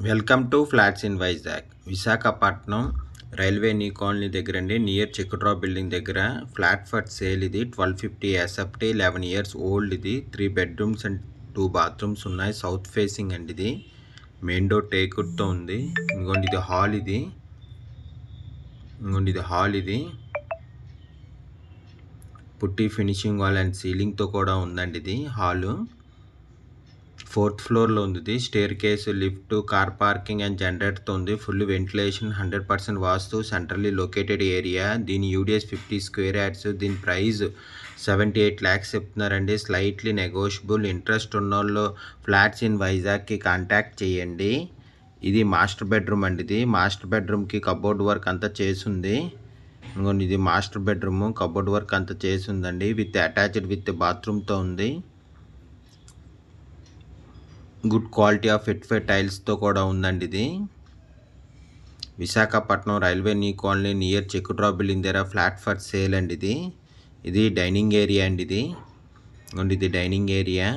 Welcome to flats in Vizag. Visakhapatnam railway new colony దగ్గర అండి, near చెక్కుడ్రా బిల్డింగ్ దగ్గర ఫ్లాట్ ఫర్ సేల్. ఇది 1250 ఎస్ఎఫ్టీ, 11 years ఓల్డ్. ఇది 3 bedrooms అండ్ 2 bathrooms ఉన్నాయి. సౌత్ ఫేసింగ్ అండి. ఇది మెయిన్ డోర్ టేకుడ్తో ఉంది. ఇంకోండి ఇది హాల్. ఇది హాల్. ఇది పుట్టి ఫినిషింగ్ వాల్ అండ్ సీలింగ్తో కూడా ఉందండి. ఇది హాలు 4th floorలో ఉంది. Staircase, lift, car parking and జనరేటర్తో ఉంది. Full ventilation, 100% vastu, centrally located area. దీని యూడిఎస్ 50 square yards. దీని ప్రైస్ 78 lakhs చెప్తున్నారండి. Slightly negotiable. ఇంట్రెస్ట్ ఉన్నోళ్ళు ఫ్లాట్స్ ఇన్ వైజాగ్కి కాంటాక్ట్ చేయండి. ఇది మాస్టర్ బెడ్రూమ్ అండి. ఇది మాస్టర్ బెడ్రూమ్కి కబోర్డ్ వర్క్ అంతా చేసుంది. ఇంకోండి ఇది మాస్టర్ బెడ్రూమ్, కబోర్డ్ వర్క్ అంతా చేసుందండి. అటాచ్డ్ విత్ బాత్రూమ్తో ఉంది. గుడ్ క్వాలిటీ ఆఫ్ ఫిట్ఫైడ్ టైల్స్తో కూడా ఉందండి. ఇది Visakhapatnam railway new colony near చెక్కుడ్రా బిల్డింగ్ దగ్గర ఫ్లాట్ ఫర్ సేల్ అండి. ఇది డైనింగ్ ఏరియా అండి. ఇది డైనింగ్ ఏరియా.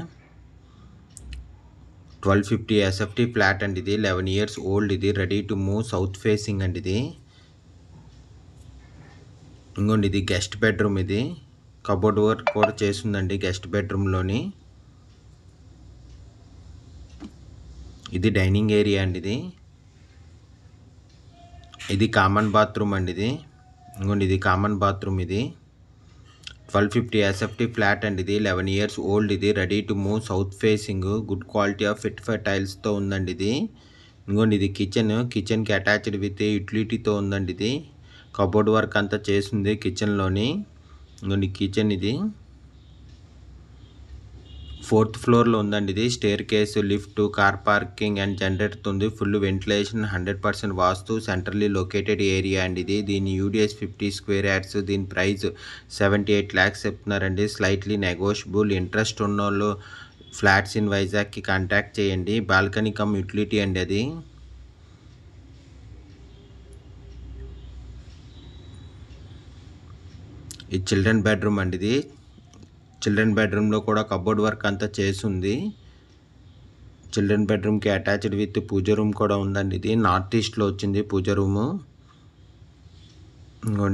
1250 ఎస్ఎఫ్టీ ఫ్లాట్ అండి. ఇది 11 years ఓల్డ్. ఇది ready to move, south facing అండి. ఇది గెస్ట్ బెడ్రూమ్. ఇది కబోర్డ్ వర్క్ కూడా చేస్తుందండి గెస్ట్ బెడ్రూమ్లోని. ఇది డైనింగ్ ఏరియా అండి. ఇది కామన్ బాత్రూమ్ అండి. ఇది కామన్ బాత్రూమ్. ఇది 1250 ఎస్ఎఫ్టీ ఫ్లాట్ అండి. ఇది 11 years ఓల్డ్. ఇది ready to move, south facing, good quality of vitrified టైల్స్తో ఉందండి. ఇది కిచెన్కి అటాచ్డ్ విత్ యూటిలిటీతో ఉందండి. ఇది కబోర్డ్ వర్క్ అంతా చేసింది కిచెన్లోని. కిచెన్. ఇది 4th floorలో ఉందండి. ఇది staircase, lift, car parking and generator ఉంది. Full ventilation, 100% vastu, centrally located area అండి. దీని యూడిఎస్ 50 square yards. దీని ప్రైస్ 78 lakhs చెప్తున్నారండి. Slightly negotiable. ఇంట్రెస్ట్ ఉన్నోళ్ళు ఫ్లాట్స్ ఇన్ వైజాగ్కి కాంటాక్ట్ చేయండి. బాల్కనీ కమ్ యూటిలిటీ అండి. అది చిల్డ్రన్ బెడ్రూమ్ అండి. చిల్డ్రన్ బెడ్రూమ్లో కూడా కబోర్డ్ వర్క్ అంతా చేసుంది. చిల్డ్రన్ బెడ్రూమ్కి అటాచ్డ్ విత్ పూజ రూమ్ కూడా ఉందండి. ఇది నార్త్ ఈస్ట్లో వచ్చింది పూజ రూము.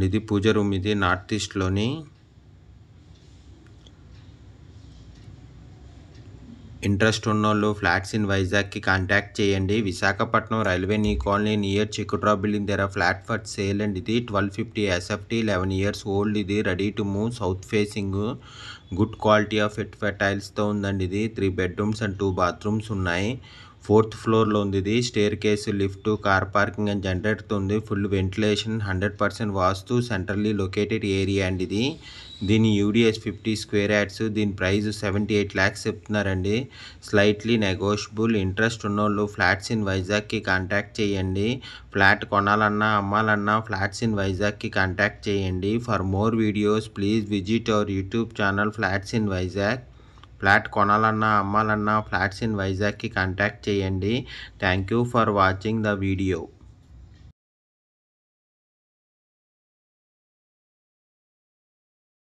ఇది పూజ రూమ్. ఇది నార్త్ ఈస్ట్లోని. ఇంట్రెస్ట్ ఉన్నోళ్ళు ఫ్లాట్స్ ఇన్ వైజాగ్కి కాంటాక్ట్ చేయండి. Visakhapatnam railway new colony near చెక్కుడ్రా బిల్డింగ్ దగ్గర ఫ్లాట్ ఫర్ సేల్ అండి. ఇది 1250 ఎస్ఎఫ్టీ, 11 years ఓల్డ్. ఇది ready to move, south facing, good quality of vitrified టైల్స్తో ఉందండి. ఇది 3 bedrooms అండ్ 2 bathrooms ఉన్నాయి. 4th floorలో ఉంది. ఇది staircase, lift, car parking and జనరేటర్తో ఉంది. Full ventilation, 100% vastu, centrally located area అండి. దీని యూడిఎస్ 50 square yards. దీని ప్రైస్ 78 lakhs చెప్తున్నారండి. Slightly negotiable. ఇంట్రెస్ట్ ఉన్నోళ్ళు ఫ్లాట్స్ ఇన్ వైజాగ్కి కాంటాక్ట్ చేయండి. ఫ్లాట్ కొనాలన్నా అమ్మాలన్నా ఫ్లాట్స్ ఇన్ వైజాగ్కి కాంటాక్ట్ చేయండి. For more videos please visit our YouTube channel flats in Vizag. Flat కొనాలన్నా అమ్మాలన్నా ఫ్లాట్స్ ఇన్ వైజాగ్కి కాంటాక్ట్ చేయండి. Thank you for watching the video.